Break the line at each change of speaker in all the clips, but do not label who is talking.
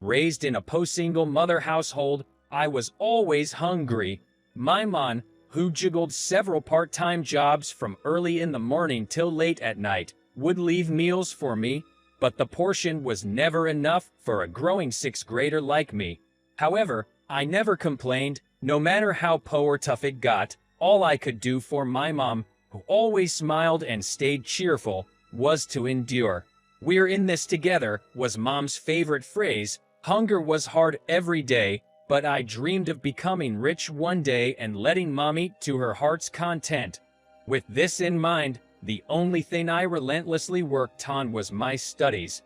Raised in a single mother household, I was always hungry. My mom, who juggled several part-time jobs from early in the morning till late at night, would leave meals for me, but the portion was never enough for a growing sixth grader like me. However, I never complained, no matter how poor or tough it got. All I could do for my mom, who always smiled and stayed cheerful, was to endure. "We're in this together," was Mom's favorite phrase. Hunger was hard every day, but I dreamed of becoming rich one day and letting Mom eat to her heart's content. With this in mind, the only thing I relentlessly worked on was my studies.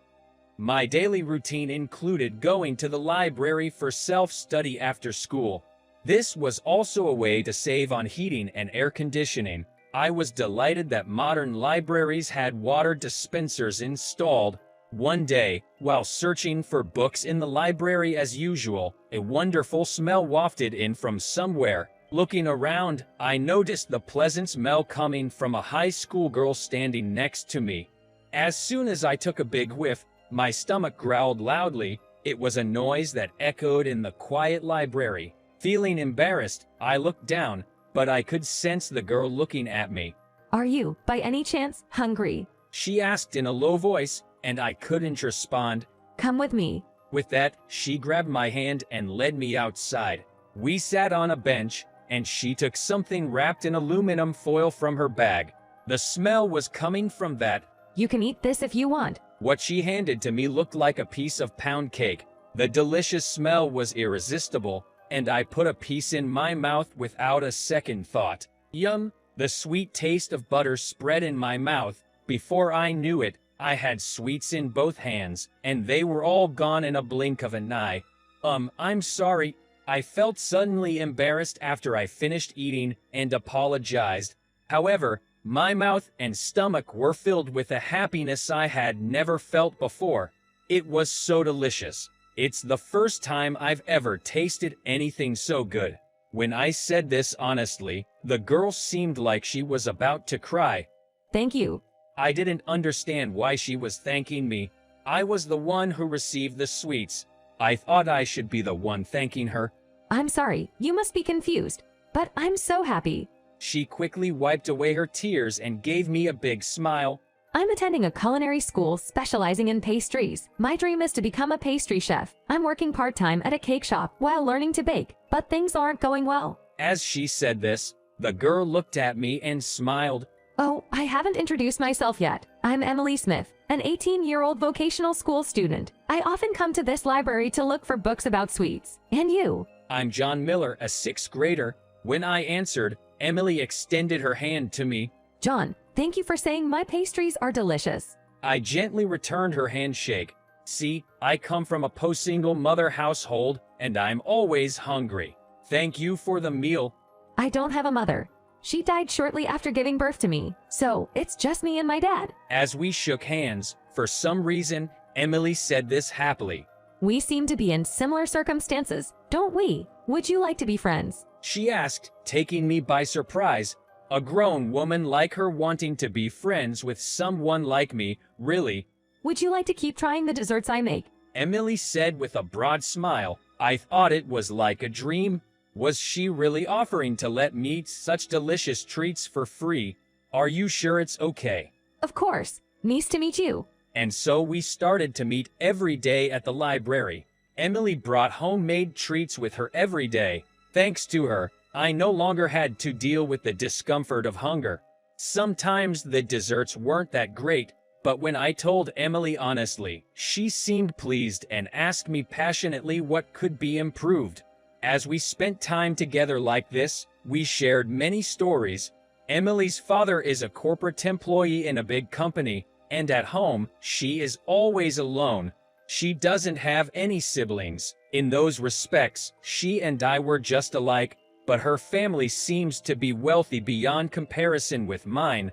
My daily routine included going to the library for self-study after school. This was also a way to save on heating and air conditioning. I was delighted that modern libraries had water dispensers installed. One day, while searching for books in the library as usual, a wonderful smell wafted in from somewhere. Looking around, I noticed the pleasant smell coming from a high school girl standing next to me. As soon as I took a big whiff, my stomach growled loudly. It was a noise that echoed in the quiet library. Feeling embarrassed, I looked down, but I could sense the girl looking at me.
"Are you, by any chance, hungry?"
she asked in a low voice, and I couldn't respond.
"Come with me."
With that, she grabbed my hand and led me outside. We sat on a bench, and she took something wrapped in aluminum foil from her bag. The smell was coming from that.
"You can eat this if you want."
What she handed to me looked like a piece of pound cake. The delicious smell was irresistible, and I put a piece in my mouth without a second thought. Yum! The sweet taste of butter spread in my mouth. Before I knew it, I had sweets in both hands, and they were all gone in a blink of an eye. I'm sorry. I felt suddenly embarrassed after I finished eating and apologized. However, my mouth and stomach were filled with a happiness I had never felt before. It was so delicious. It's the first time I've ever tasted anything so good. When I said this honestly, the girl seemed like she was about to cry.
"Thank you."
I didn't understand why she was thanking me. I was the one who received the sweets. I thought I should be the one thanking her.
"I'm sorry, you must be confused, but I'm so happy."
She quickly wiped away her tears and gave me a big smile.
"I'm attending a culinary school specializing in pastries. My dream is to become a pastry chef. I'm working part-time at a cake shop while learning to bake, but things aren't going well."
As she said this, the girl looked at me and smiled.
"Oh, I haven't introduced myself yet. I'm Emily Smith, an 18-year-old vocational school student. I often come to this library to look for books about sweets. And you?"
"I'm John Miller, a sixth grader." When I answered, Emily extended her hand to me.
"John, thank you for saying my pastries are delicious."
I gently returned her handshake. "See, I come from a single mother household, and I'm always hungry. Thank you for the meal."
"I don't have a mother. She died shortly after giving birth to me, so it's just me and my dad."
As we shook hands, for some reason, Emily said this happily.
"We seem to be in similar circumstances, don't we? Would you like to be friends?"
she asked, taking me by surprise. A grown woman like her wanting to be friends with someone like me, really?
"Would you like to keep trying the desserts I make?"
Emily said with a broad smile. I thought it was like a dream. Was she really offering to let me eat such delicious treats for free? "Are you sure it's okay?"
"Of course. Nice to meet you."
And so we started to meet every day at the library. Emily brought homemade treats with her every day. Thanks to her, I no longer had to deal with the discomfort of hunger. Sometimes the desserts weren't that great, but when I told Emily honestly, she seemed pleased and asked me passionately what could be improved. As we spent time together like this, we shared many stories. Emily's father is a corporate employee in a big company, and at home, she is always alone. She doesn't have any siblings. In those respects, she and I were just alike, but her family seems to be wealthy beyond comparison with mine.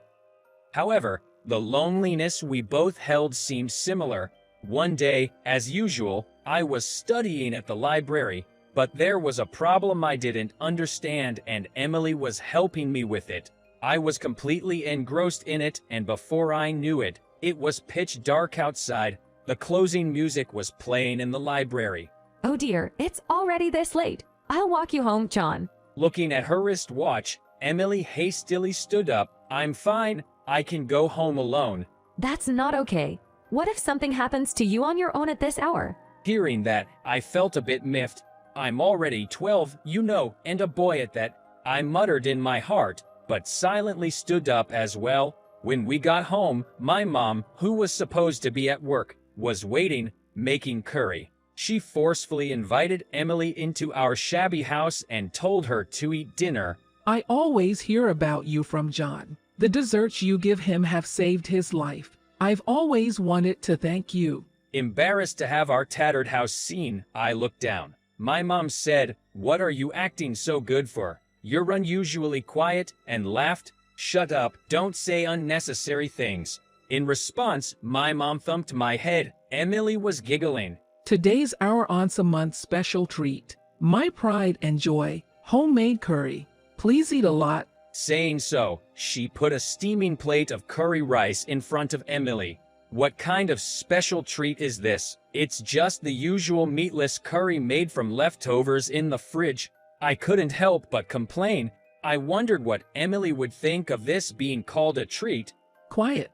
However, the loneliness we both held seemed similar. One day, as usual, I was studying at the library, but there was a problem I didn't understand and Emily was helping me with it. I was completely engrossed in it, and before I knew it, it was pitch dark outside. The closing music was playing in the library.
Oh dear, it's already this late. I'll walk you home, John.
Looking at her wristwatch, Emily hastily stood up. I'm fine. I can go home alone.
That's not okay. What if something happens to you on your own at this hour?
Hearing that, I felt a bit miffed. I'm already 12, you know, and a boy at that. I muttered in my heart, but silently stood up as well. When we got home, my mom, who was supposed to be at work, was waiting, making curry. She forcefully invited Emily into our shabby house and told her to eat dinner.
I always hear about you from John. The desserts you give him have saved his life. I've always wanted to thank you.
Embarrassed to have our tattered house seen, I looked down. My mom said, "What are you acting so good for? You're unusually quiet," and laughed. "Shut up, don't say unnecessary things." In response, my mom thumped my head. Emily was giggling.
Today's our once a month special treat. My pride and joy, homemade curry. Please eat a lot.
Saying so, she put a steaming plate of curry rice in front of Emily. What kind of special treat is this? It's just the usual meatless curry made from leftovers in the fridge. I couldn't help but complain. I wondered what Emily would think of this being called a treat.
Quiet.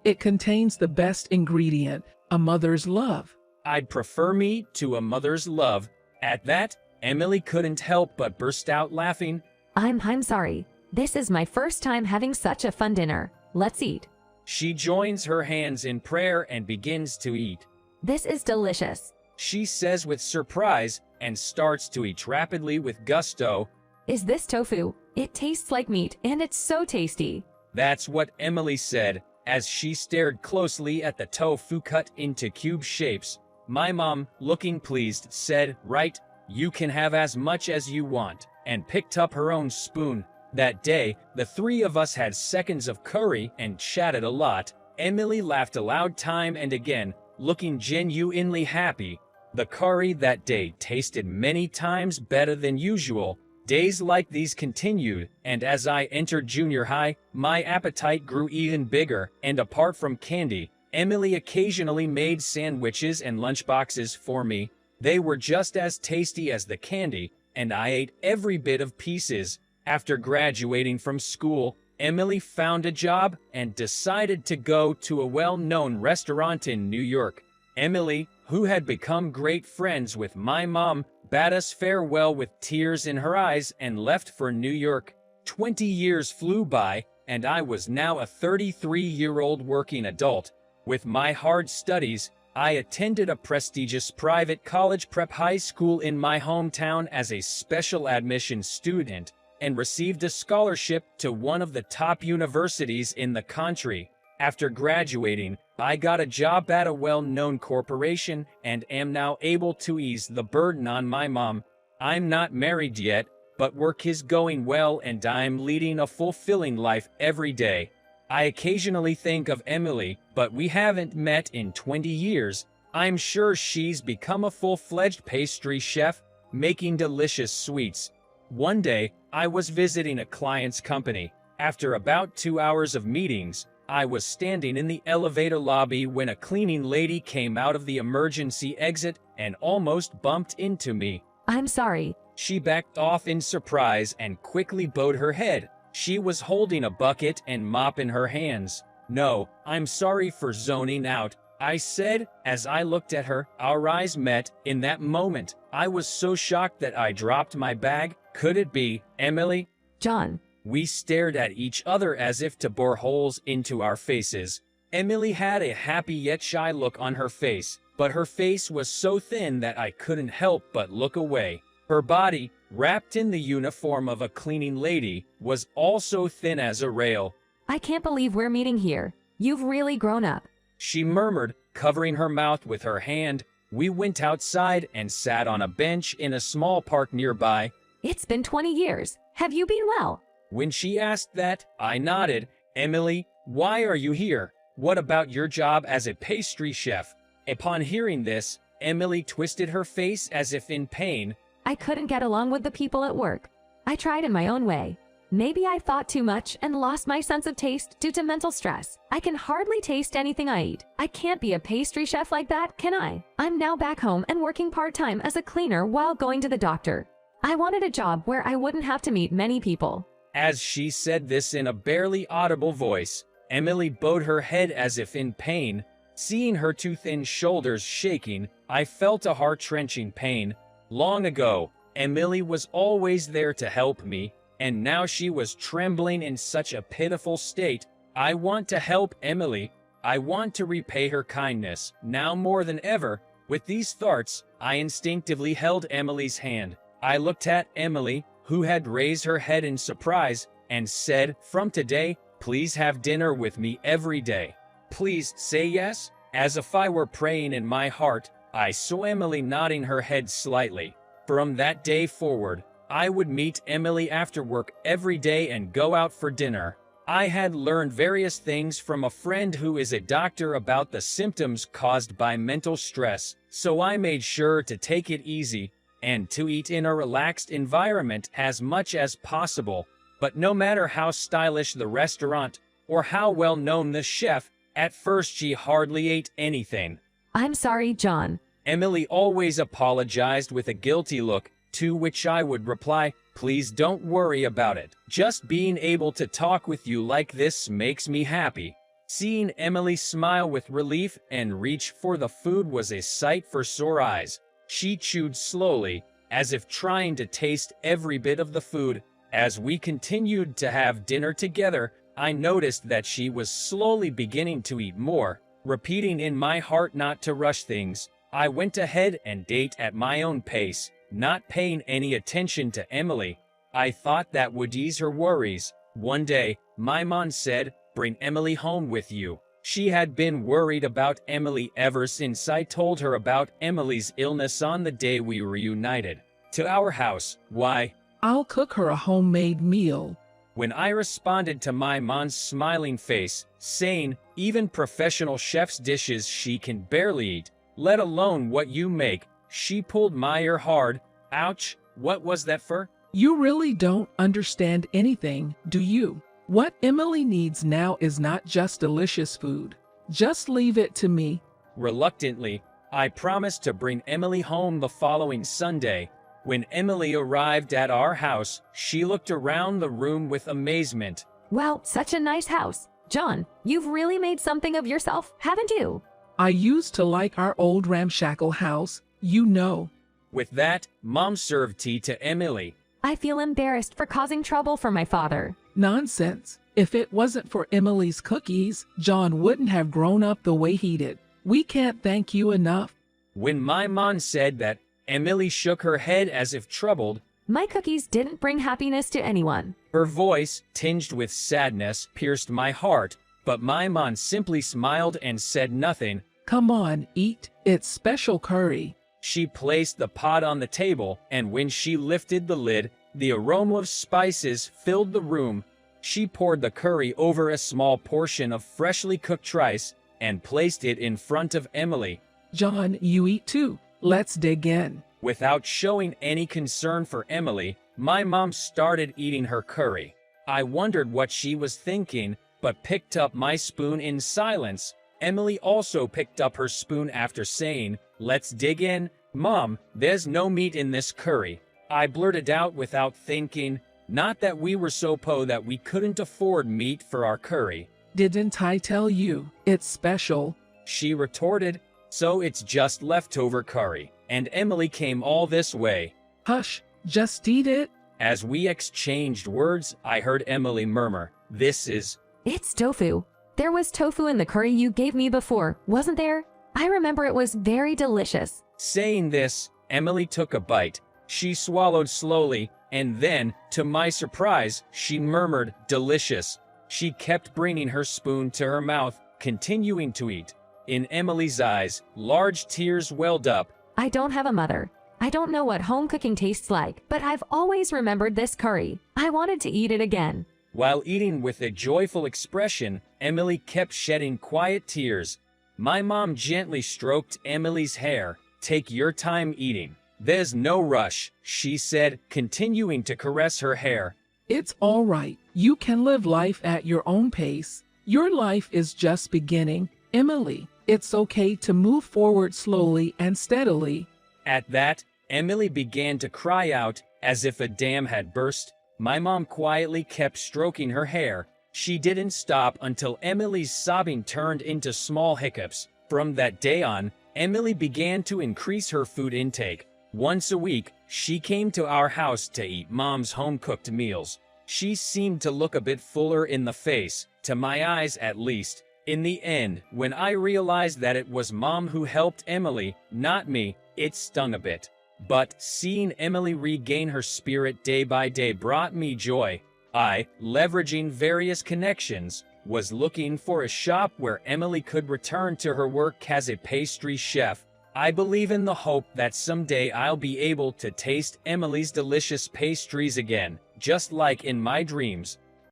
It contains the best ingredient, a mother's love.
I'd prefer me to a mother's love. At that, Emily couldn't help but burst out laughing.
I'm sorry. This is my first time having such a fun dinner. Let's eat.
She joins her hands in prayer and begins to eat.
This is delicious.
She says with surprise and starts to eat rapidly with gusto.
Is this tofu? It tastes like meat and it's so tasty.
That's what Emily said as she stared closely at the tofu cut into cube shapes. My mom, looking pleased, said, "Right, you can have as much as you want," and picked up her own spoon. That day, the three of us had seconds of curry and chatted a lot. Emily laughed aloud time and again, looking genuinely happy. The curry that day tasted many times better than usual. Days like these continued, and as I entered junior high, my appetite grew even bigger, and apart from candy, Emily occasionally made sandwiches and lunchboxes for me. They were just as tasty as the candy, and I ate every bit of pieces. After graduating from school, Emily found a job and decided to go to a well-known restaurant in New York. Emily, who had become great friends with my mom, bade us farewell with tears in her eyes and left for New York. 20 years flew by, and I was now a 33-year-old working adult. With my hard studies, I attended a prestigious private college prep high school in my hometown as a special admission student, and received a scholarship to one of the top universities in the country. After graduating, I got a job at a well-known corporation and am now able to ease the burden on my mom. I'm not married yet, but work is going well and I'm leading a fulfilling life every day. I occasionally think of Emily, but we haven't met in 20 years. I'm sure she's become a full-fledged pastry chef, making delicious sweets. One day, I was visiting a client's company. After about 2 hours of meetings, I was standing in the elevator lobby when a cleaning lady came out of the emergency exit and almost bumped into me.
I'm sorry.
She backed off in surprise and quickly bowed her head. She was holding a bucket and mop in her hands. "No, I'm sorry for zoning out," I said as I looked at her. Our eyes met. In that moment, I was so shocked that I dropped my bag. Could it be Emily?
John.
We stared at each other as if to bore holes into our faces. Emily had a happy yet shy look on her face, but her face was so thin that I couldn't help but look away. Her body, wrapped in the uniform of a cleaning lady, was also thin as a rail.
I can't believe we're meeting here. You've really grown up.
She murmured, covering her mouth with her hand. We went outside and sat on a bench in a small park nearby.
It's been 20 years. Have you been well?
When she asked that, I nodded. "Emily, why are you here? What about your job as a pastry chef?" Upon hearing this, Emily twisted her face as if in pain.
I couldn't get along with the people at work. I tried in my own way. Maybe I thought too much and lost my sense of taste due to mental stress. I can hardly taste anything I eat. I can't be a pastry chef like that, can I? I'm now back home and working part-time as a cleaner while going to the doctor. I wanted a job where I wouldn't have to meet many people.
As she said this in a barely audible voice, Emily bowed her head as if in pain. Seeing her two thin shoulders shaking, I felt a heart-wrenching pain. Long ago, Emily was always there to help me, and now she was trembling in such a pitiful state. I want to help Emily. I want to repay her kindness, now more than ever. With these thoughts, I instinctively held Emily's hand. I looked at Emily, who had raised her head in surprise, and said, "From today, please have dinner with me every day. Please say yes." As if I were praying in my heart, I saw Emily nodding her head slightly. From that day forward, I would meet Emily after work every day and go out for dinner. I had learned various things from a friend who is a doctor about the symptoms caused by mental stress, so I made sure to take it easy and to eat in a relaxed environment as much as possible. But no matter how stylish the restaurant or how well known the chef, at first she hardly ate anything.
I'm sorry, John.
Emily always apologized with a guilty look, to which I would reply, "Please don't worry about it. Just being able to talk with you like this makes me happy." Seeing Emily smile with relief and reach for the food was a sight for sore eyes. She chewed slowly, as if trying to taste every bit of the food. As we continued to have dinner together, I noticed that she was slowly beginning to eat more. Repeating in my heart not to rush things, I went ahead and ate at my own pace, not paying any attention to Emily. I thought that would ease her worries. One day, my mom said, "Bring Emily home with you." She had been worried about Emily ever since I told her about Emily's illness on the day we reunited. To our house, why?
I'll cook her a homemade meal.
When I responded to my mom's smiling face, saying, "Even professional chef's dishes she can barely eat, let alone what you make," she pulled my ear hard. Ouch, what was that for?
You really don't understand anything, do you? What Emily needs now is not just delicious food. Just leave it to me.
Reluctantly, I promised to bring Emily home the following Sunday. When Emily arrived at our house, she looked around the room with amazement.
Wow, such a nice house. John, you've really made something of yourself, haven't you?
I used to like our old ramshackle house, you know.
With that, Mom served tea to Emily.
I feel embarrassed for causing trouble for my father.
Nonsense. If it wasn't for Emily's cookies, John wouldn't have grown up the way he did. We can't thank you enough.
When my mom said that, Emily shook her head as if troubled.
My cookies didn't bring happiness to anyone.
Her voice, tinged with sadness, pierced my heart, but my mom simply smiled and said nothing.
Come on, eat. It's special curry.
She placed the pot on the table, and when she lifted the lid, the aroma of spices filled the room. She poured the curry over a small portion of freshly cooked rice and placed it in front of Emily.
John, you eat too. Let's dig in.
Without showing any concern for Emily, my mom started eating her curry. I wondered what she was thinking, but picked up my spoon in silence. Emily also picked up her spoon after saying, "Let's dig in." "Mom, there's no meat in this curry," I blurted out without thinking. Not that we were so poor that we couldn't afford meat for our curry.
Didn't I tell you? It's special.
She retorted. "So it's just leftover curry, and Emily came all this way."
Hush, just eat it.
As we exchanged words, I heard Emily murmur, "This is..."
It's tofu. There was tofu in the curry you gave me before, wasn't there? I remember it was very delicious.
Saying this, Emily took a bite. She swallowed slowly, and then, to my surprise, she murmured, "Delicious." She kept bringing her spoon to her mouth, continuing to eat. In Emily's eyes, large tears welled up.
I don't have a mother. I don't know what home cooking tastes like, but I've always remembered this curry. I wanted to eat it again.
While eating with a joyful expression, Emily kept shedding quiet tears. My mom gently stroked Emily's hair. "Take your time eating. There's no rush," she said, continuing to caress her hair.
It's all right. You can live life at your own pace. Your life is just beginning, Emily. It's okay to move forward slowly and steadily.
At that, Emily began to cry out, as if a dam had burst. My mom quietly kept stroking her hair. She didn't stop until Emily's sobbing turned into small hiccups. From that day on, Emily began to increase her food intake. Once a week, she came to our house to eat Mom's home-cooked meals. She seemed to look a bit fuller in the face, to my eyes at least. In the end, when I realized that it was Mom who helped Emily, not me, it stung a bit. But seeing Emily regain her spirit day by day brought me joy. I, leveraging various connections, was looking for a shop where Emily could return to her work as a pastry chef. I believe in the hope that someday I'll be able to taste Emily's delicious pastries again, just like in my dreams.